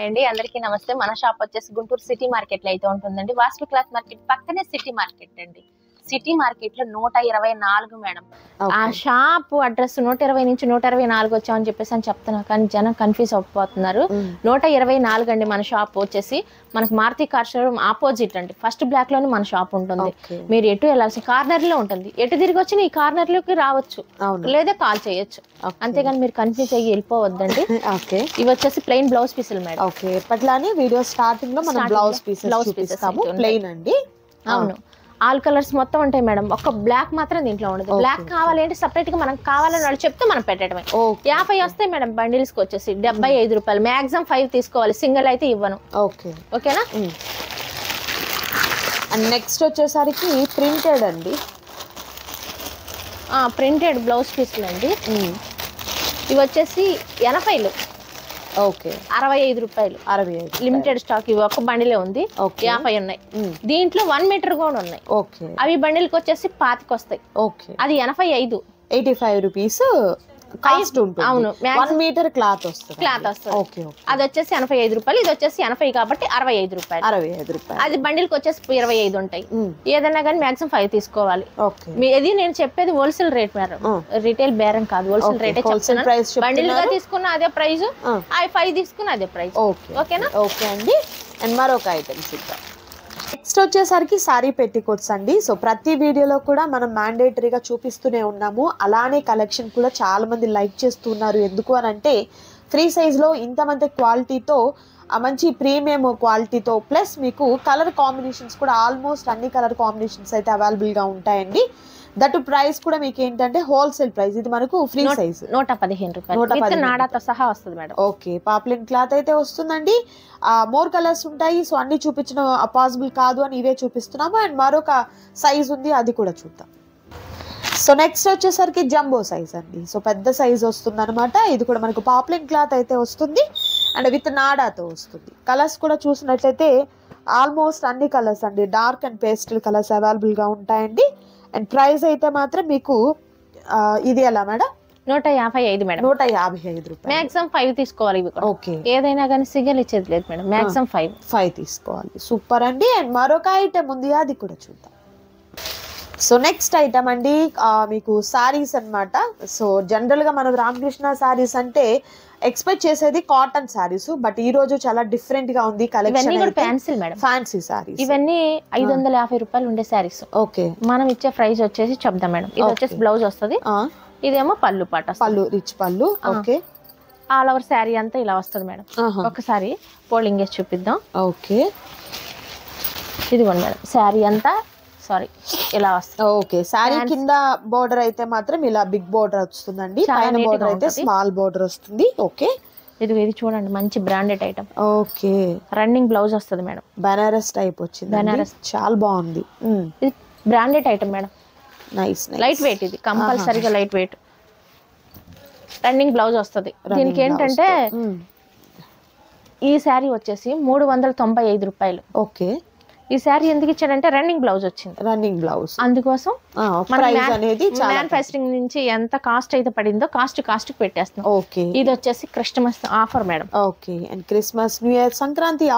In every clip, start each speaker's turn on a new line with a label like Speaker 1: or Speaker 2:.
Speaker 1: అండి అందరికీ నమస్తే. మన షాప్ వచ్చేసి గుంటూరు సిటీ మార్కెట్ లో అయితే ఉంటుందండి. వాసవి క్లాత్ మార్కెట్ పక్కనే సిటీ మార్కెట్ అండి. సిటీ మార్కెట్ లో 124 మేడం. ఆ షాప్ అడ్రస్ 120 నుంచి 124 వచ్చామని చెప్పేసి అని చెప్తున్నా, కానీ జనం కన్ఫ్యూజ్ అయిపోతున్నారు. 124 అండి మన షాప్ వచ్చేసి. మనకు మారుతి కార్ షోరూమ్ ఆపోజిట్ అండి. ఫస్ట్ బ్లాక్ లోనే మన షాప్ ఉంటుంది. మీరు ఎటు వెళ్ళాల్సిన కార్నర్ లో ఉంటుంది. ఎటు తిరిగి వచ్చి ఈ కార్నర్ లోకి రావచ్చు, లేదా కాల్ చేయొచ్చు. అంతేగాని మీరు కన్ఫ్యూజ్ అయ్యి వెళ్ళిపోవద్దండి. ఇవి వచ్చేసి ప్లెయిన్ బ్లౌజ్ పీసులు మేడం.
Speaker 2: ఎప్పట్లానే వీడియో స్టార్టింగ్ లో మనం బ్లౌజ్ పీసెస్ ప్లెయిన్ అండి.
Speaker 1: అవును, ఆల్ కలర్స్ మొత్తం ఉంటాయి మేడం. ఒక బ్లాక్ మాత్రం దీంట్లో ఉండదు. బ్లాక్ కావాలి అంటే సపరేట్ గా మనం కావాలని వాళ్ళు చెప్తే మనం పెట్టడమే. 50 వస్తాయి మేడం బండిల్స్ కి వచ్చేసి 75 రూపాయలు. మాక్సిమం 5 తీసుకోవాలి, సింగిల్ అయితే ఇవ్వను. ఓకేనా.
Speaker 2: అండ్ నెక్స్ట్ వచ్చేసరికి ప్రింటెడ్ అండి.
Speaker 1: ప్రింటెడ్ బ్లౌజ్ పీసులు అండి. ఇవి వచ్చేసి 80లు. 65 రూపాయలు. Limited stock. ఇవి ఒక బండిలే ఉంది. 50 ఉన్నాయి. దీంట్లో 1 మీటర్ కూడా ఉన్నాయి. అవి బండిల్కి వచ్చేసి 25 వస్తాయి. అది
Speaker 2: 85 రూపీస్ కాస్ట్ ఉంటుంది.
Speaker 1: అవును,
Speaker 2: 1 మీటర్ క్లాత్ వస్తుంది.
Speaker 1: అది వచ్చేసి 85 రూపాయలు. ఇది వచ్చేసి 80 కాబట్టి 65 రూపాయలు. అది బండిల్కి వచ్చేసి 25 ఉంటాయి. ఏదైనా కానీ మాక్సిమం 5 తీసుకోవాలి. ఇది నేను చెప్పేది హోల్సేల్ రేట్ మేడం, రిటైల్ బేరం కాదు. హోల్సేల్ రేటే చెప్తున్నాను. బండిల్ గా తీసుకున్న అదే ప్రైస్, 5 తీసుకున్న అదే ప్రైస్. ఓకేనా.
Speaker 2: ఓకే అండి. అండ్ మరొక ఐటమ్స్ ఇద్దాం. నెక్స్ట్ వచ్చేసరికి సారీ పెట్టికోట్స్ అండి. సో ప్రతి వీడియోలో కూడా మనం మ్యాండేటరీగా చూపిస్తూనే ఉన్నాము. అలానే కలెక్షన్ కూడా చాలా మంది లైక్ చేస్తున్నారు. ఎందుకు అని అంటే ఫ్రీ సైజ్లో ఇంతమంది క్వాలిటీతో, మంచి ప్రీమియం క్వాలిటీతో, ప్లస్ మీకు కలర్ కాంబినేషన్స్ కూడా ఆల్మోస్ట్ అన్ని కలర్ కాంబినేషన్స్ అయితే అవైలబుల్గా ఉంటాయండి. దట్ ప్రైస్ కూడా మీకు ఏంటంటే హోల్సేల్ ప్రైస్. ఇది మనకు ఫ్రీ సైజ్
Speaker 1: 115 రూపాయలు నాడాతో సహా వస్తుంది మేడం.
Speaker 2: ఓకే, పాప్లిన్ క్లాత్ అయితే వస్తుందండి. మోర్ కలర్స్ ఉంటాయి. సో అన్ని చూపించడం పాసిబుల్ కాదు అని ఇవే చూపిస్తున్నాము. అండ్ మరొక సైజ్ ఉంది, అది కూడా చూద్దాం. సో నెక్స్ట్ వచ్చేసరికి జంబో సైజ్ అండి. సో పెద్ద సైజ్ వస్తుంది అనమాట. ఇది కూడా మనకు పాప్లిన్ క్లాత్ అయితే వస్తుంది అండ్ విత్ నాడాతో వస్తుంది. కలర్స్ కూడా చూసినట్లయితే ఆల్మోస్ట్ అన్ని కలర్స్ అండి, డార్క్ అండ్ పేస్టల్ కలర్స్ అవైలబుల్గా ఉంటాయండి. అండ్ ప్రైస్ అయితే మాత్రం మీకు ఇది ఎలా మేడం?
Speaker 1: 155 మేడం.
Speaker 2: 155 రూపాయలు.
Speaker 1: మాక్సిమం 5 తీసుకోవాలి. ఇవి
Speaker 2: ఓకే,
Speaker 1: ఏదైనా కానీ సింగిల్ ఇచ్చేది లేదు మేడం. మాక్సిమం 5
Speaker 2: తీసుకోవాలి. సూపర్ అండి. అండ్ మరొక ఐటమ్ ఉంది, అది కూడా చూద్దాం. సో నెక్స్ట్ ఐటమ్ అండి, మీకు సారీస్ అన్నమాట. సో జనరల్ గా మనం రామకృష్ణ సారీస్ అంటే ఎక్స్పెక్ట్ చేసేది కాటన్ సారీస్, బట్ ఈ రోజు చాలా డిఫరెంట్ గా ఉంది కలెక్షన్. ఫ్యాన్సీ సారీస్.
Speaker 1: ఇవన్నీ 550 రూపాయలు ఉండే సారీస్.
Speaker 2: ఓకే,
Speaker 1: మనం ఇచ్చే ప్రైస్ వచ్చేసి చెప్దాం మేడం. ఇది వచ్చేసి బ్లౌజ్ వస్తుంది, ఇదేమో పళ్ళు పాట,
Speaker 2: పళ్ళు రిచ్ పళ్ళు. ఓకే,
Speaker 1: ఆల్ ఓవర్ శారీ అంతా ఇలా వస్తుంది మేడం. ఒకసారి ఫోల్డింగ్ వేసి చూపిద్దాం.
Speaker 2: ఓకే,
Speaker 1: ఇదిగోండి మేడం శారీ అంతా ఇలా వస్తుంది.
Speaker 2: ఓకే, శారీ కింద బోర్డర్ అయితే మాత్రం ఇలా బిగ్ బోర్డర్ వస్తుందండి, పైన బోర్డర్ అయితే స్మాల్ బోర్డర్ వస్తుంది. ఓకే,
Speaker 1: ఇది చూడండి మంచి branded item.
Speaker 2: Okay,
Speaker 1: running blouse వస్తుంది మేడం.
Speaker 2: బనారస్ టైప్ వచ్చింది. బనారస్ చాలా బాగుంది.
Speaker 1: ఇది branded item madam.
Speaker 2: Nice,
Speaker 1: light weight. ఇది కంపల్సరీగా లైట్ వెయిట్. రన్నింగ్ బ్లౌజ్ వస్తుంది. దీనికి ఏంటంటే ఈ శారీ వచ్చేసి 395 రూపాయలు.
Speaker 2: ఓకే,
Speaker 1: ఈ శారీ ఎందుకు ఇచ్చాడంటే రన్నింగ్ బ్లౌజ్ వచ్చింది.
Speaker 2: రన్నింగ్ బ్లౌజ్
Speaker 1: అందుకోసం
Speaker 2: అనేది
Speaker 1: మ్యానుఫ్యాక్చరింగ్ నుంచి ఎంత కాస్ట్ అయితే పడిందో కాస్ట్ పెట్టేస్తాం.
Speaker 2: ఓకే,
Speaker 1: ఇది వచ్చేసి Christmas offer madam.
Speaker 2: Okay, and Christmas, new year, Sankranti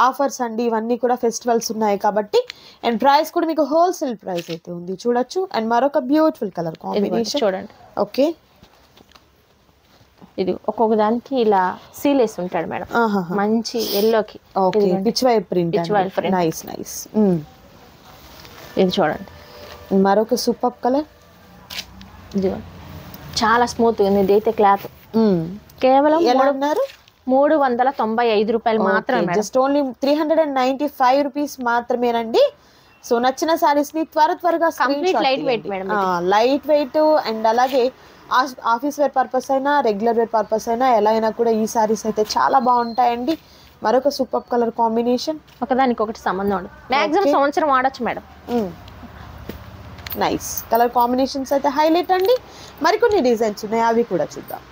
Speaker 2: offers అండి. ఇవన్నీ కూడా ఫెస్టివల్స్ ఉన్నాయి కాబట్టి. అండ్ ప్రైస్ కూడా మీకు హోల్సేల్ ప్రైస్ అయితే ఉంది, చూడొచ్చు. అండ్ మరొక బ్యూటిఫుల్ కలర్ కాంబినేషన్
Speaker 1: చూడండి.
Speaker 2: ఓకే,
Speaker 1: ఇది ఒక్కొక్క దానికి ఇలా సీలేసి ఉంటాడు మేడం, మంచి ఎల్లోకి.
Speaker 2: పిచ్ వైప్ ప్రింట్. Nice nice.
Speaker 1: ఇది చూడండి
Speaker 2: మరొక సూపర్ కలర్.
Speaker 1: ఇది చాలా స్మూత్ ఉంది. ఇదైతే క్లాత్ కేవలం 395 రూపాయలు మాత్రమే.
Speaker 2: జస్ట్ ఓన్లీ 395 రూపీస్ మాత్రమేనండి. సో నచ్చిన సారీస్ ని త్వరగా
Speaker 1: light weight madam,
Speaker 2: light weight. And అలాగే ఆఫీస్ వేర్ పర్పస్ అయినా రెగ్యులర్ వేర్ పర్పస్ అయినా ఎలా అయినా కూడా ఈ సారీస్ అయితే చాలా బాగుంటాయండి. మరొక సూపర్ కలర్ కాంబినేషన్.
Speaker 1: ఒకదానికి ఒకటి సంబంధం ఉండదు. మాక్సిమం సంవత్సరం వాడచ్చు మేడం.
Speaker 2: నైస్ కలర్ కాంబినేషన్స్ అయితే హైలైట్ అండి. మరికొన్ని డిజైన్స్ ఉన్నాయి, అవి కూడా చూద్దాం.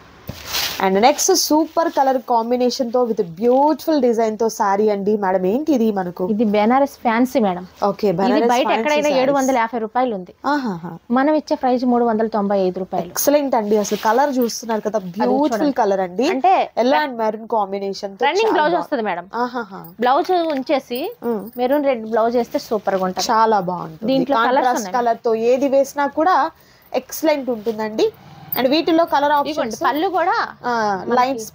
Speaker 2: And next super colour combination తో విత్ బ్యూటిఫుల్ డిజైన్ తో సారీ అండి. మేడం ఏంటి ఇది మనకు?
Speaker 1: ఇది బెనారస్ ఫ్యాన్సీ మేడం.
Speaker 2: ఓకే,
Speaker 1: ఇది బయట ఎక్కడైనా 750 రూపాయలు ఉంది, మనం ఇచ్చే ప్రైస్ 395 రూపాయలు.
Speaker 2: ఎక్సలెంట్ అండి. అసలు కలర్ చూస్తున్నారు కదా, బ్యూటిఫుల్ కలర్ అండి.
Speaker 1: అంటే
Speaker 2: yellow and maroon combination
Speaker 1: running blouse వస్తుంది మేడం. బ్లౌజ్ ఉంచేసి మెరూన్ రెడ్ బ్లౌజ్ వేస్తే సూపర్ గా ఉంటుంది,
Speaker 2: చాలా బాగుంటుంది. దీంట్లో కలర్ తో ఏది వేసినా కూడా ఎక్సలెంట్ ఉంటుందండి. అండ్ వీటిలో కలర్ ఆప్షన్స్,
Speaker 1: పళ్ళు కూడా
Speaker 2: లైన్స్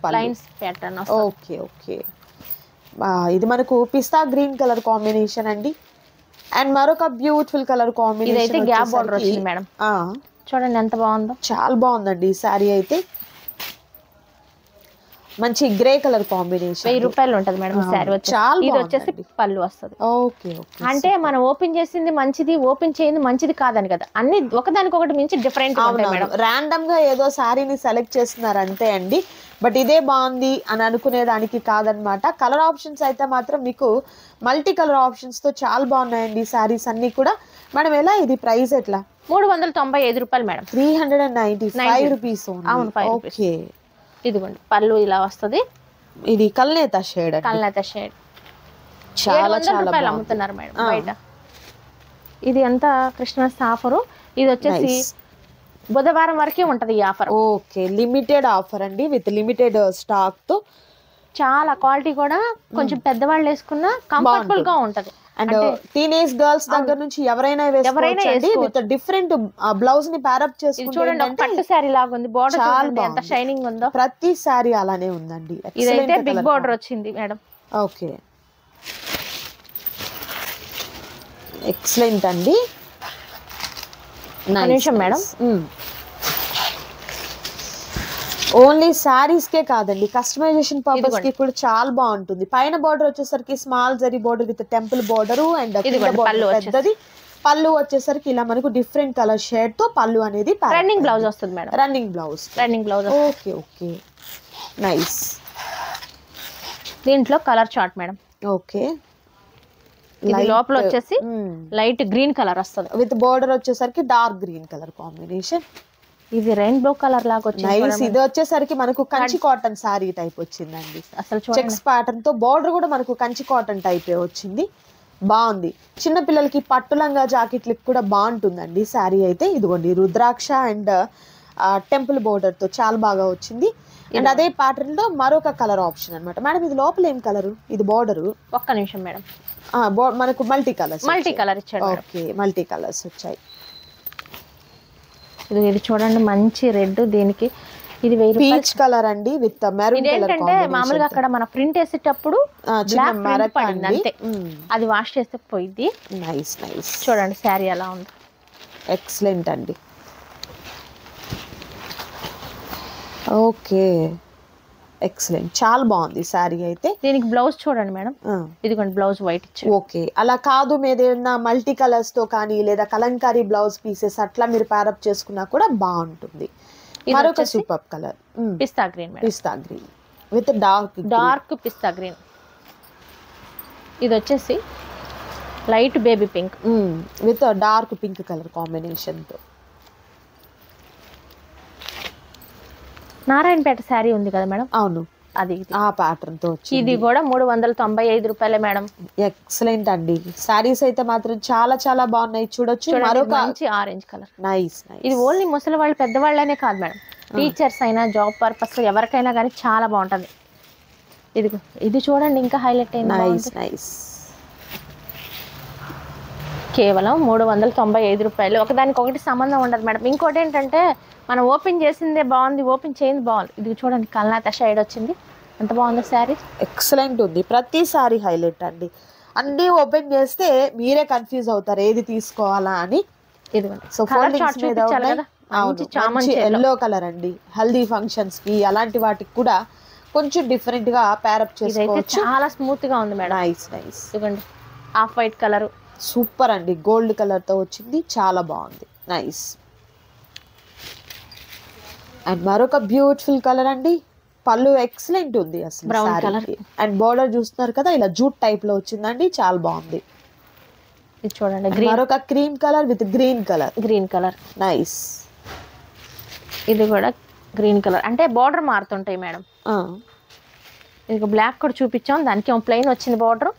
Speaker 1: ప్యాటర్న్.
Speaker 2: ఓకే ఓకే, ఇది మనకు పిస్తా గ్రీన్ కలర్ కాంబినేషన్ అండి. అండ్ మరొక బ్యూటిఫుల్ కలర్ కాంబినేషన్,
Speaker 1: ఇదైతే గ్యాప్ బోర్డర్ వచ్చింది మేడం. చూడండి ఎంత బాగుందో,
Speaker 2: చాలా బాగుందండి ఈ సారీ అయితే. మంచి గ్రే కలర్ కాంబినేషన్,
Speaker 1: 1000 రూపాయలు ఉంటది మేడం సారీ వచ్చి. ఇది వచ్చేసి పళ్ళు వస్తుంది.
Speaker 2: ఓకే ఓకే,
Speaker 1: అంటే మనం ఓపెన్ చేసింది మంచిది, ఓపెన్ చేయింది మంచిది కాదని కదా, అన్ని ఒకదానికొకటి మించి డిఫరెంట్ ఉంటాయి మేడం.
Speaker 2: ర్యాండమ్ గా ఏదో సారీని సెలెక్ట్ చేస్తున్నారు అంతే అండి, బట్ ఇదే బాగుంది అని అనుకునే దానికి కాదనమాట. కలర్ ఆప్షన్స్ అయితే మాత్రం మీకు మల్టీ కలర్ ఆప్షన్స్ తో చాలా బాగున్నాయండి సారీస్ అన్ని కూడా. మేడం ఎలా ఇది ప్రైస్ ఎట్లా?
Speaker 1: 395 రూపాయలు మేడం.
Speaker 2: 395 రూపీస్.
Speaker 1: అవును, 5 రూపీస్. ఇదిగోండి పళ్ళు ఇలా వస్తుంది.
Speaker 2: ఇది కల్నేత షేడ్,
Speaker 1: కల్నేత షేడ్.
Speaker 2: చాలా
Speaker 1: రూపాయలు అమ్ముతున్నారు మేడం బయట. ఇది ఎంత క్రిస్మస్ ఆఫర్. ఇది వచ్చేసి బుధవారం వరకే ఉంటది ఈ ఆఫర్.
Speaker 2: ఓకే, లిమిటెడ్ ఆఫర్ అండి, విత్ లిమిటెడ్ స్టాక్ తో.
Speaker 1: చాలా క్వాలిటీ కూడా కొంచెం పెద్దవాళ్ళు వేసుకున్నా కంఫర్టబుల్ గా ఉంటది.
Speaker 2: అండ్ టీనేజ్ గర్ల్స్ దగ్గర నుంచి ఎవరైనా వేసుకోవచ్చండి, విత్ డిఫరెంట్ బ్లౌజ్ ని ప్యారప్ చేసుకుంటే.
Speaker 1: చూడండి పట్టు సారీ లాగా ఉంది, బోర్డర్ చూడండి ఎంత షైనింగ్ ఉందో.
Speaker 2: ప్రతి సారీ అలానే ఉందండి.
Speaker 1: ఇదైతే బిగ్ బోర్డర్ వచ్చింది మేడం.
Speaker 2: ఓకే, ఎక్సలెంట్ అండి.
Speaker 1: నిమిషం మేడం,
Speaker 2: ఓన్లీ సారీస్ కే కాదండి, కస్టమైజేషన్ పర్పస్ కి కూడా చాలా బాగుంటుంది. పైన బోర్డర్ వచ్చేసరికి small zari border with temple border, and పెద్దది పళ్ళు వచ్చేసరికి ఇలా మనకు డిఫరెంట్ కలర్ షేడ్ తో పళ్ళు అనేది
Speaker 1: రన్నింగ్ బ్లౌజ్ వస్తుంది madam.
Speaker 2: Running blouse. Okay okay, nice.
Speaker 1: దీంట్లో కలర్ చార్ట్ మేడం.
Speaker 2: ఓకే,
Speaker 1: ఇది లోపల వచ్చేసి లైట్ గ్రీన్ కలర్ వస్తుంది,
Speaker 2: విత్ బోర్డర్ వచ్చేసరికి డార్క్ గ్రీన్ కలర్ కాంబినేషన్.
Speaker 1: ఇది రెయిన్బో కలర్ లాగా వచ్చింది.
Speaker 2: ఇది వచ్చేసరికి మనకు కంచి కాటన్ సారీ టైప్ వచ్చిందండి. అసలు చెక్స్ ప్యాటర్న్ తో బోర్డర్ కూడా మనకు కంచి కాటన్ టైప్ వచ్చింది, బాగుంది. చిన్న పిల్లలకి పట్టులంగా జాకెట్లకి కూడా బాగుంటుందండి సారీ అయితే. ఇదిగోండి రుద్రాక్ష అండ్ టెంపుల్ బోర్డర్ తో చాలా బాగా వచ్చింది. అండ్ అదే ప్యాటర్న్ లో మరొక కలర్ ఆప్షన్ అన్నమాట. మేడం ఇది లోపల ఏం కలర్? ఇది బోర్డర్.
Speaker 1: ఒక్క నిమిషం మేడం,
Speaker 2: మనకు మల్టీ కలర్
Speaker 1: ఇచ్చాడు.
Speaker 2: ఓకే, మల్టీ కలర్స్ వచ్చాయి.
Speaker 1: ఇది చూడండి మంచి రెడ్, దీనికి ఇది 1000 రూపాయలు.
Speaker 2: పీచ్ కలర్ అండి విత్ మెరూన్ కలర్.
Speaker 1: ఏంటంటే మామూలుగా అక్కడ మన ప్రింట్ వేసేటప్పుడు అంతే, అది వాష్ చేస్తే పోయింది.
Speaker 2: నైస్ నైస్,
Speaker 1: చూడండి శారీ ఎలా ఉంది,
Speaker 2: ఎక్సలెంట్ అండి. ఓకే, ఎక్సలెంట్, చాలా బాగుంది సారీ అయితే.
Speaker 1: దీనికి బ్లౌజ్ చూడండి మేడం, ఇదిగోండి బ్లౌజ్ వైట్ ఇచ్చారు.
Speaker 2: ఓకే, అలా కాదు మీద ఏదైనా మల్టీ కలర్స్ తో కానీ లేదా కలంకారీ బ్లౌజ్ పీసెస్ అట్లా మీరు ప్యారప్ చేసుకున్నా కూడా బాగుంటుంది. మరొక super colour
Speaker 1: pista green,
Speaker 2: pista green with dark
Speaker 1: pista green. ఇది వచ్చేసి light baby pink
Speaker 2: with dark pink colour combination తో.
Speaker 1: నారాయణపేట శారీ ఉంది కదా మేడం,
Speaker 2: అవును,
Speaker 1: అది
Speaker 2: ఆ ప్యాటర్న్ తో వచ్చింది.
Speaker 1: ఇది కూడా 395 రూపాయలే మేడం.
Speaker 2: ఎక్సలెంట్ అండి, సారీస్ అయితే మాత్రం చాలా చాలా బాగున్నాయి. చూడొచ్చు, మరొక
Speaker 1: మంచి ఆరెంజ్ కలర్.
Speaker 2: నైస్.
Speaker 1: ఇది ఓన్లీ ముసలి వాళ్ళు పెద్దవాళ్ళనే కాదు మేడం, టీచర్స్ అయినా జాబ్ పర్పస్ ఎవరికైనా కానీ చాలా బాగుంటది. ఇది చూడండి ఇంకా హైలైట్ అయింది.
Speaker 2: నైస్ నైస్,
Speaker 1: కేవలం 395 రూపాయలు. ఒకదానికి సంబంధం ఉండదు మేడం. ఇంకోటి ఏంటంటే మనం ఓపెన్ చేసిందే బాగుంది, ఓపెన్ చేయింది బాగుంది. ఇది చూడండి కల్నాత షైడ్ వచ్చింది, ఎంత బాగుంది శారీ.
Speaker 2: ఎక్సలెంట్ ఉంది, ప్రతి సారీ హైలైట్ అండి. అన్ని ఓపెన్ చేస్తే మీరే కన్ఫ్యూజ్ అవుతారు ఏది తీసుకోవాలా అని. సో ఫోల్డింగ్స్ మీద ఉన్నాయి. ఎల్లో కలర్ అండి, హల్దీ ఫంక్షన్స్ కి అలాంటి వాటికి కూడా కొంచెం డిఫరెంట్ గా ప్యారప్ చేసుకోవచ్చు.
Speaker 1: చాలా స్మూత్ గా ఉంది మేడం.
Speaker 2: Nice nice.
Speaker 1: ఇదిగోండి ఆఫ్ వైట్ కలర్,
Speaker 2: సూపర్ అండి, గోల్డ్ కలర్ తో వచ్చింది, చాలా బాగుంది. నైస్. అండ్ మరొక బ్యూటిఫుల్ కలర్ అండి, పళ్ళు ఎక్సలెంట్ ఉంది అసలు,
Speaker 1: బ్రౌన్ కలర్.
Speaker 2: అండ్ బోర్డర్ చూస్తున్నారు కదా, ఇలా జూట్ టైప్ లో వచ్చిందండి, చాలా బాగుంది.
Speaker 1: ఇది చూడండి
Speaker 2: మరొక cream colour with green colour.
Speaker 1: Nice.
Speaker 2: ఇది
Speaker 1: కూడా గ్రీన్ కలర్ అంటే బార్డర్ మారుతుంటాయి మేడం. ఇది బ్లాక్ కూడా చూపించాం, దానికి ప్లెయిన్ వచ్చింది బార్డర్.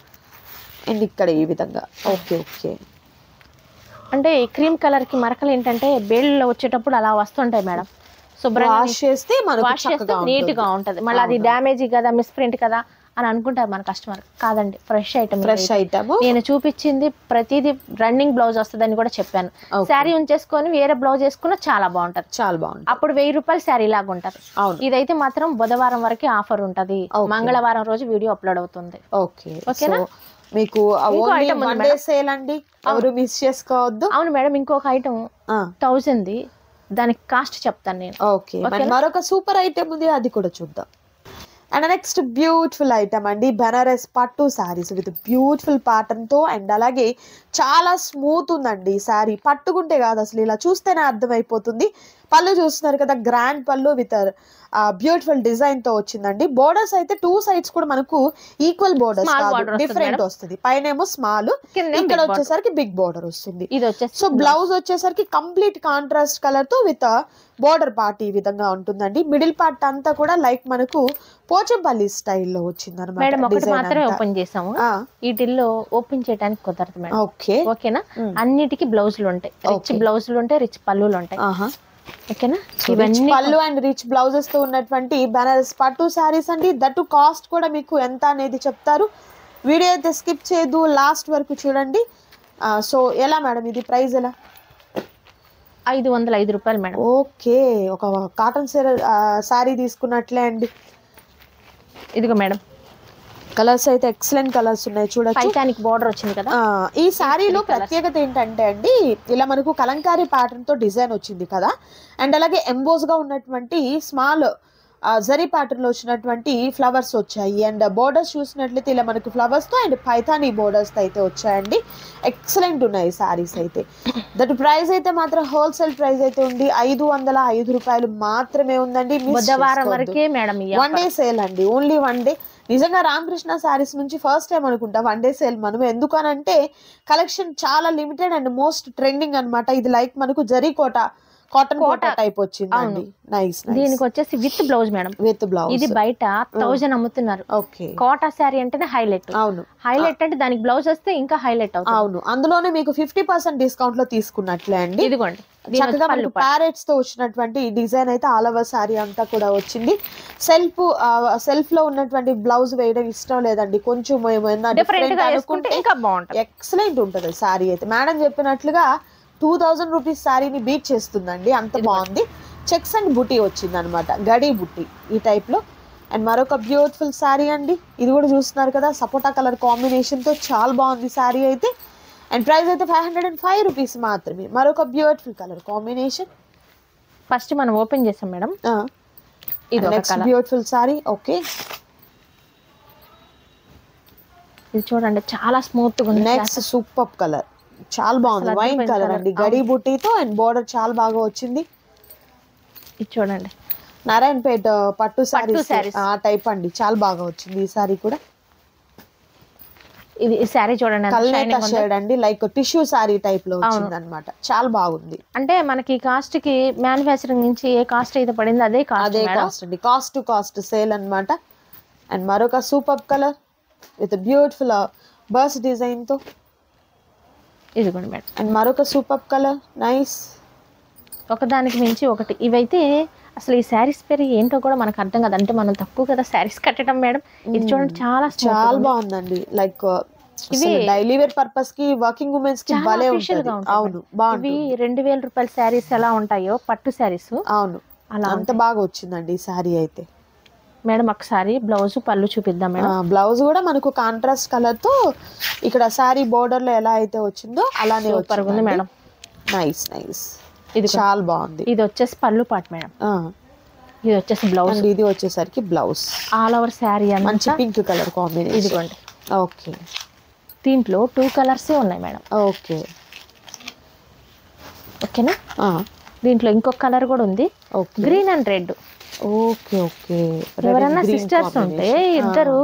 Speaker 2: అండ్ ఇక్కడ ఈ విధంగా. Okay okay.
Speaker 1: అంటే ఈ క్రీమ్ కలర్ కి మరకలు ఏంటంటే బేళ్ళలో వచ్చేటప్పుడు అలా వస్తుంటాయి మేడం. శుభ్రంగా
Speaker 2: వాష్ చేస్తే
Speaker 1: వాష్ చేస్తే నీట్ గా ఉంటది. మళ్ళీ అది డ్యామేజ్ కదా, మిస్ప్రింట్ కదా అని అనుకుంటారు మన కస్టమర్. కాదండి, ఫ్రెష్ ఐటమ్.
Speaker 2: Fresh item.
Speaker 1: నేను చూపించింది ప్రతిదీ రన్నింగ్ బ్లౌజ్ వస్తుందని కూడా చెప్పాను. శారీ ఉంచేసుకొని వేరే బ్లౌజ్ వేసుకున్నా చాలా బాగుంటది.
Speaker 2: చాలా బాగుంది.
Speaker 1: అప్పుడు 1000 రూపాయలు శారీ లాగా ఉంటది. ఇదైతే మాత్రం బుధవారం వరకు ఆఫర్ ఉంటది. మంగళవారం రోజు వీడియో అప్లోడ్ అవుతుంది. ఓకేనా?
Speaker 2: మీకు వన్ డే సేల్ అండి, ఎవరు మిస్ చేసుకోవద్దు.
Speaker 1: అవును మేడం, ఇంకొక ఐటమ్ 1000 దానికి కాస్ట్ చెప్తాను నేను.
Speaker 2: ఓకే, మరొక సూపర్ ఐటమ్ ఉంది, అది కూడా చూద్దాం. అండ్ నెక్స్ట్ బ్యూటిఫుల్ ఐటమ్ అండి, బెనారస్ పట్టు శారీస్ విత్ బ్యూటిఫుల్ ప్యాటర్న్ తో. అండ్ అలాగే చాలా స్మూత్ ఉందండి శారీ. పట్టుకుంటే కాదు, అసలు ఇలా చూస్తేనే అర్థమైపోతుంది. పళ్ళు చూస్తున్నారు కదా, గ్రాండ్ పళ్ళు విత్ బ్యూటిఫుల్ డిజైన్ తో వచ్చిందండి. బోర్డర్స్ అయితే 2 సైడ్స్ కూడా మనకు ఈక్వల్ బోర్డర్స్ కాదు, డిఫరెంట్ వస్తుంది. పైనేమో స్మాల్, ఇక్కడ వచ్చేసరికి బిగ్ బోర్డర్ వస్తుంది. సో బ్లౌజ్ వచ్చేసరికి కంప్లీట్ కాంట్రాస్ట్ కలర్ తో విత్ బోర్డర్ పార్ట్ ఈ విధంగా ఉంటుందండి. మిడిల్ పార్ట్ అంతా కూడా లైక్ మనకు పోచంపల్లి స్టైల్లో వచ్చింది
Speaker 1: అనమాట. ఓపెన్ చేసాము, వీటిల్లో ఓపెన్ చేయడానికి కుదరదు మేడం. ఓకేనా? అన్నిటికీ బ్లౌజులు ఉంటాయి, రిచ్ బ్లౌజులు ఉంటాయి, రిచ్ పళ్ళులు ఉంటాయి. ఓకేనా?
Speaker 2: ఇవన్నీ పళ్ళు అండ్ రిచ్ బ్లౌజెస్ తో ఉన్నటువంటి బెనారస్ పట్టు శారీస్ అండి. దట్టు కాస్ట్ కూడా మీకు ఎంత అనేది చెప్తారు. వీడియో అయితే స్కిప్ చేయదు, లాస్ట్ వరకు చూడండి. సో ఎలా మేడం ఇది ప్రైస్ ఎలా?
Speaker 1: 505 రూపాయలు మేడం.
Speaker 2: ఓకే, ఒక కాటన్ శారీ తీసుకున్నట్లే అండి.
Speaker 1: ఇదిగో మేడం,
Speaker 2: కలర్స్ అయితే ఎక్సలెంట్ కలర్స్ ఉన్నాయి, చూడొచ్చు.
Speaker 1: టైటానిక్ బోర్డర్ వచ్చింది కదా.
Speaker 2: ఈ శారీలో ప్రత్యేకత ఏంటంటే అండి, ఇలా మనకు కలంకారీ ప్యాటర్న్ తో డిజైన్ వచ్చింది కదా. అండ్ అలాగే ఎంబోస్ గా ఉన్నటువంటి స్మాల్ జరీ ప్యాటర్న్ లో వచ్చినటువంటి ఫ్లవర్స్ వచ్చాయి. అండ్ బోర్డర్స్ చూసినట్లయితే ఇలా మనకు ఫ్లవర్స్ తో అండ్ పైథానీ బోర్డర్స్ తో అయితే వచ్చాయండి. ఎక్సలెంట్ ఉన్నాయి శారీస్ అయితే. దట్ ప్రైస్ అయితే మాత్రం హోల్సేల్ ప్రైస్ అయితే ఉంది, 505 రూపాయలు మాత్రమే ఉందండి.
Speaker 1: బుధవారం వరకే మేడం,
Speaker 2: వన్ డే సేల్ అండి, ఓన్లీ వన్ డే. నిజంగా రామకృష్ణ శారీస్ నుంచి ఫస్ట్ టైం అనుకుంటా వన్ డే సేల్ మనం. ఎందుకనంటే కలెక్షన్ చాలా లిమిటెడ్ అండ్ మోస్ట్ ట్రెండింగ్ అనమాట. ఇది లైక్ మనకు జరీ కాటన్ కోట టైప్ వచ్చింది. నైస్.
Speaker 1: దీనికి వచ్చేసి with blouse madam,
Speaker 2: with blouse.
Speaker 1: ఇది బయట 1000 అమ్ముతున్నారు. కోటా శారీ అంటేనే హైలైట్.
Speaker 2: అవును,
Speaker 1: హైలైట్ అంటే దానికి బ్లౌజ్ వస్తే ఇంకా హైలైట్ అవుతుంది.
Speaker 2: అవును, అందులోనే మీకు 50% డిస్కౌంట్ లో తీసుకున్నట్లే అండి.
Speaker 1: ఇదిగోండి,
Speaker 2: చక్కగా మనకు ప్యారెట్స్ తో వచ్చినటువంటి డిజైన్ అయితే ఆల్ ఓవర్ శారీ అంతా కూడా వచ్చింది. సెల్ఫ్ లో ఉన్నటువంటి బ్లౌజ్ వేయడం ఇష్టం లేదండి, కొంచెం డిఫరెంట్ అనుకుంటే
Speaker 1: ఇంకా బాగుంటుంది.
Speaker 2: ఎక్సలెంట్ ఉంటుంది శారీ అయితే. మేడం చెప్పినట్లుగా 2000 రూపీస్ శారీని బీట్ చేస్తుందండి, అంత బాగుంది. చెక్స్ అండ్ బుటీ వచ్చింది అనమాట, గడి బుట్టి ఈ టైప్ లో. అండ్ మరొక బ్యూటిఫుల్ శారీ అండి, ఇది కూడా చూస్తున్నారు కదా, సపోటా కలర్ కాంబినేషన్ తో చాలా బాగుంది శారీ అయితే. అండ్ ప్రైస్ అయితే 505 రూపీస్ మాత్రమే. మరొక బ్యూటిఫుల్ కలర్ కాంబినేషన్.
Speaker 1: ఫస్ట్ మనం ఓపెన్ చేసాం మేడం, ఇది
Speaker 2: నెక్స్ట్ బ్యూటిఫుల్ శారీ. ఓకే,
Speaker 1: ఇది చూడండి చాలా స్మూత్ గా ఉంది.
Speaker 2: నెక్స్ట్ సూపర్ కలర్, చాలా బాగుంది, వైన్ కలర్ అండి, గడి బుట్టితో. అండ్ బోర్డర్ చాలా బాగా వచ్చింది.
Speaker 1: ఇది చూడండి,
Speaker 2: నారాయణపేట పట్టు శారీస్ ఆ టైప్ అండి, చాలా బాగా వచ్చింది ఈ శారీ కూడా.
Speaker 1: ఇది శారీ చూడండి,
Speaker 2: కల్నేత షేడ్ అండి, లైక్ టిష్యూ శారీ టైప్ లో వచ్చింది అనమాట, చాలా బాగుంది.
Speaker 1: అంటే మనకి కాస్ట్ కి మ్యానుఫ్యాక్చరింగ్ నుంచి ఏ కాస్ట్ అయితే పడింది అదే కాస్ట్
Speaker 2: అండి, కాస్ట్ టు కాస్ట్ సేల్ అన్నమాట. అండ్ మరొక super colour with beautiful birds design తో.
Speaker 1: ఇదిగోండి మేడం,
Speaker 2: అండ్ మరొక సూపర్ కలర్, నైస్.
Speaker 1: ఒకదానికి మించి ఒకటి. ఇవైతే అసలు ఈ శారీస్ పేరు ఏంటో కూడా మనకు అర్థం కాదు, అంటే మనం తక్కువ కదా శారీస్ కట్టడం మేడం. ఇది చూడండి చాలా
Speaker 2: బాగుందండి, లైక్ ఇవి డైలీ వేర్ పర్పస్ కి, వర్కింగ్ ఉమెన్స్ కి భలే ఉంటుంది. అవును, బాగుంది.
Speaker 1: ఇవి 2000 రూపాయల శారీస్ ఎలా ఉంటాయో పట్టు శారీస్,
Speaker 2: అవును, అలా అంత బాగా వచ్చిందండి ఈ శారీ అయితే.
Speaker 1: మేడం ఒకసారి బ్లౌజ్ పళ్ళు చూపిద్దాం మేడం.
Speaker 2: బ్లౌజ్ కూడా మనకు కాంట్రాస్ట్ కలర్ తో ఇక్కడ శారీ బోర్డర్ లో ఎలా అయితే వచ్చిందో అలానే
Speaker 1: వచ్చింది మేడం.
Speaker 2: నైస్ నైస్, ఇది చాలా బాగుంది.
Speaker 1: ఇది వచ్చేసి పళ్ళు పాట్ మేడం, ఇది వచ్చేసి బ్లౌజ్.
Speaker 2: ఇది వచ్చేసరికి బ్లౌజ్.
Speaker 1: ఆల్ ఓవర్ శారీ
Speaker 2: మంచి పింక్ కలర్ కాంబినేషన్.
Speaker 1: ఇదిగోండి.
Speaker 2: ఓకే,
Speaker 1: దీంట్లో 2 కలర్స్ ఉన్నాయి మేడం.
Speaker 2: ఓకే
Speaker 1: ఓకేనా. దీంట్లో ఇంకొక కలర్ కూడా ఉంది, green and red.
Speaker 2: Okay okay,
Speaker 1: ఎవరైనా సిస్టర్స్ ఉంటే ఇద్దరు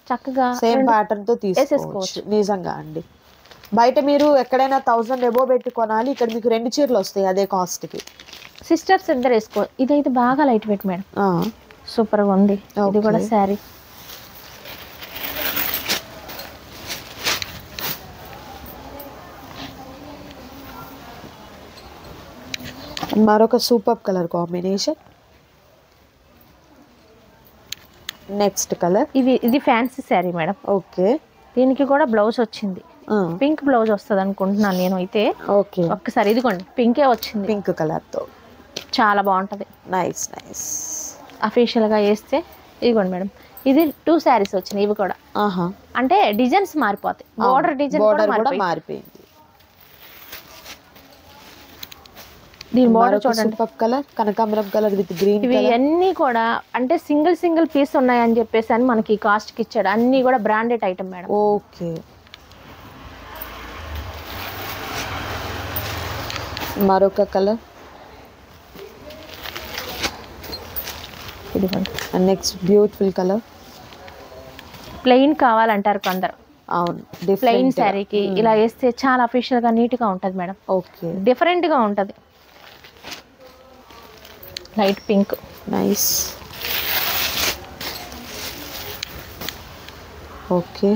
Speaker 1: చక్కగా
Speaker 2: సేమ్ ప్యాటర్న్ తో తీసుకోవచ్చు. నిజంగా అండి, బయట మీరు ఎక్కడైనా 1000 ఎబో పెట్టి కొనాలి, ఇక్కడ మీకు 2 చీరలు వస్తాయి అదే కాస్ట్ కి.
Speaker 1: సిస్టర్స్ ఇద్దరు వేసుకో. ఇదైతే బాగా లైట్ వెయిట్ మేడం, సూపర్ గా ఉంది. ఇది కూడా శారీ.
Speaker 2: మరొక super colour combination. Next colour.
Speaker 1: ఇది ఫ్యాన్సీ శారీ మేడం.
Speaker 2: ఓకే,
Speaker 1: దీనికి కూడా బ్లౌజ్ వచ్చింది. పింక్ బ్లౌజ్ వస్తుంది అనుకుంటున్నాను నేను అయితే.
Speaker 2: ఓకే,
Speaker 1: ఒక్కసారి ఇదిగోండి పింకే వచ్చింది,
Speaker 2: పింక్ కలర్ తో
Speaker 1: చాలా బాగుంటది.
Speaker 2: Nice nice.
Speaker 1: అఫీషియల్ గా వేస్తే ఇదిగోండి మేడం. ఇది 2 శారీస్ వచ్చినాయి. ఇవి కూడా అంటే డిజైన్స్ మారిపోతాయి. బోర్డర్ డిజైన్ కూడా
Speaker 2: మారిపోయింది.
Speaker 1: దీని బోర్డర్ చూడండి,
Speaker 2: సూపర్ కలర్, కనకాంబరం కలర్ విత్ గ్రీన్.
Speaker 1: ఇవి అన్ని కూడా అంటే సింగిల్ పీస్ ఉన్నాయని చెప్పేసి అని మనకి కాస్ట్ కి ఇచ్చాడు. అన్ని కూడా బ్రాండెడ్ ఐటమ్ మేడం.
Speaker 2: ఓకే, మరొక కలర్.
Speaker 1: ఇదిగోండి.
Speaker 2: Next beautiful colour.
Speaker 1: ప్లెయిన్ కావాలంటారు కొందరు.
Speaker 2: అవును,
Speaker 1: ప్లెయిన్ శారీకి ఇలా వేస్తే చాలా అఫీషియల్ గా నీట్ గా ఉంటది మేడం.
Speaker 2: ఓకే,
Speaker 1: డిఫరెంట్ గా ఉంటది. Light pink,
Speaker 2: nice. ఓకే,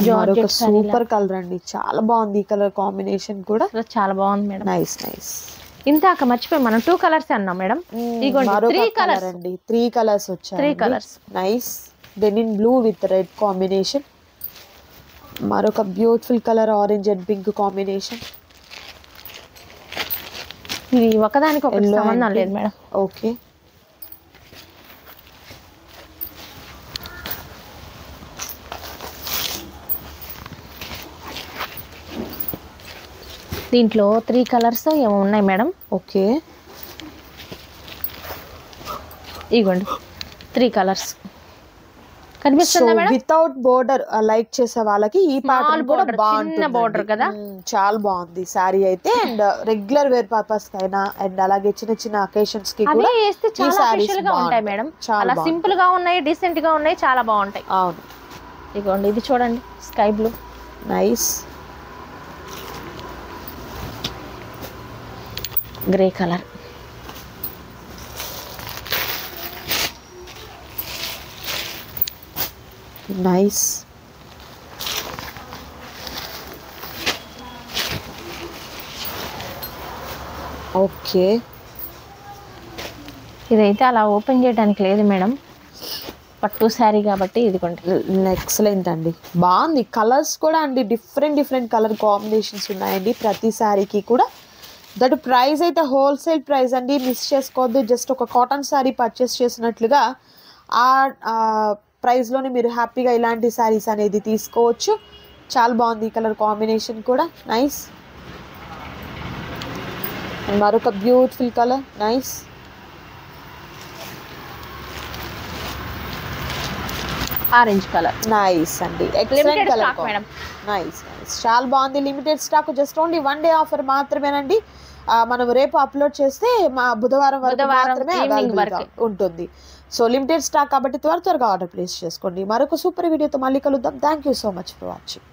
Speaker 2: మరొక సూపర్ కలర్ అండి, చాలా బాగుంది. ఈ కలర్ కాంబినేషన్ కూడా
Speaker 1: చాలా బాగుంది మేడం.
Speaker 2: Nice nice.
Speaker 1: ఇందాక మర్చిపోయి మనం 2 కలర్స్ అన్నాం మేడం. ఇదిగోండి 3 కలర్స్
Speaker 2: అండి. 3 కలర్స్ వచ్చాయి.
Speaker 1: 3 colours.
Speaker 2: Nice. Denim blue with red combination. మరొక beautiful colour orange and pink combination.
Speaker 1: ఇది ఒకదానికి ఒకటి సంబంధం లేదు మేడం.
Speaker 2: ఓకే,
Speaker 1: దీంట్లో 3 కలర్స్ ఏమో ఉన్నాయి మేడం.
Speaker 2: ఓకే,
Speaker 1: ఇగోండి 3 కలర్స్ కనిపిస్తుందా మేడం.
Speaker 2: వితౌట్ బోర్డర్ లైక్ చేసే వాళ్ళకి ఈ ప్యాటర్న్ కూడా బాగుంటుంది.
Speaker 1: చిన్న బోర్డర్ కదా,
Speaker 2: చాలా బాగుంది సారీ అయితే. అండ్ రెగ్యులర్ వేర్ పర్పస్ కైనా అండ్ అలాగే చిన్న చిన్న అకేషన్స్ కి కూడా
Speaker 1: వేస్తే చాలా స్పెషల్ గా ఉంటాయి మేడం. చాలా సింపుల్ గా ఉన్నాయి, డీసెంట్ గా ఉన్నాయి, చాలా బాగుంటాయి.
Speaker 2: అవును,
Speaker 1: ఇగోండి ఇది చూడండి sky blue.
Speaker 2: Nice.
Speaker 1: Grey colour.
Speaker 2: Nice. Okay,
Speaker 1: ఇదైతే అలా ఓపెన్ చేయడానికి లేదు మేడం, పట్టు శారీ కాబట్టి. ఇదిగోండి
Speaker 2: ఎక్సలెంట్ అండి, బాగుంది. కలర్స్ కూడా అండి డిఫరెంట్ కలర్ కాంబినేషన్స్ ఉన్నాయండి ప్రతి శారీకి కూడా. దట్ ప్రైస్ అయితే హోల్సేల్ ప్రైస్ అండి, మిస్ చేసుకోవద్దు. జస్ట్ ఒక కాటన్ శారీ పర్చేస్ చేసినట్లుగా ఆ ప్రైస్లోనే మీరు హ్యాపీగా ఇలాంటి శారీస్ అనేది తీసుకోవచ్చు. చాలా బాగుంది ఈ కలర్ కాంబినేషన్ కూడా. నైస్. మరొక beautiful colour. Nice.
Speaker 1: Orange colour.
Speaker 2: Nice అండి, excellent colour madam. Nice nice, చాలా బాగుంది. Limited stock, just only 1 day offer మాత్రమేనండి. మనం రేపు అప్లోడ్ చేస్తే మా బుధవారం వరకు మాత్రమే అవైలబుల్ ఉంటుంది. సో లిమిటెడ్ స్టాక్ కాబట్టి త్వరగా ఆర్డర్ ప్లేస్ చేసుకోండి. మరొక సూపర్ వీడియోతో మళ్ళీ కలుద్దాం. Thank you so much for watching.